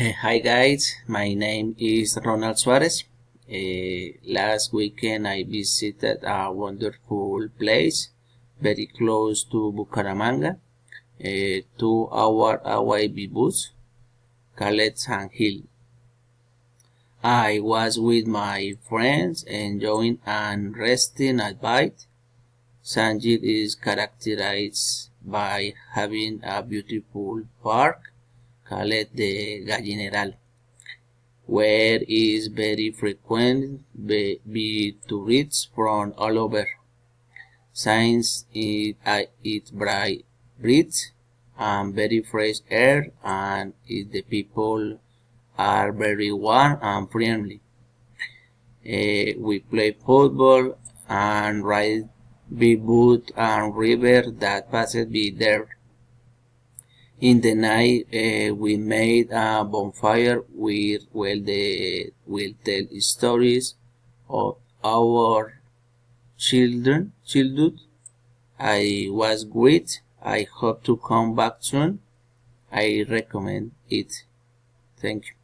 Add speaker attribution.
Speaker 1: Hi guys, my name is Ronald Suarez. Last weekend I visited a wonderful place very close to Bucaramanga, 2 hour away by bus, called San Hill. I was with my friends enjoying and resting at bite. San Hill is characterized by having a beautiful park called the Gallineral, where is very frequent by tourists from all over, since it bright and very fresh air, and the people are very warm and friendly. We play football and ride the boat and river that passes by there. In the night, we made a bonfire where we'll tell stories of our childhood. I was great. I hope to come back soon. I recommend it. Thank you.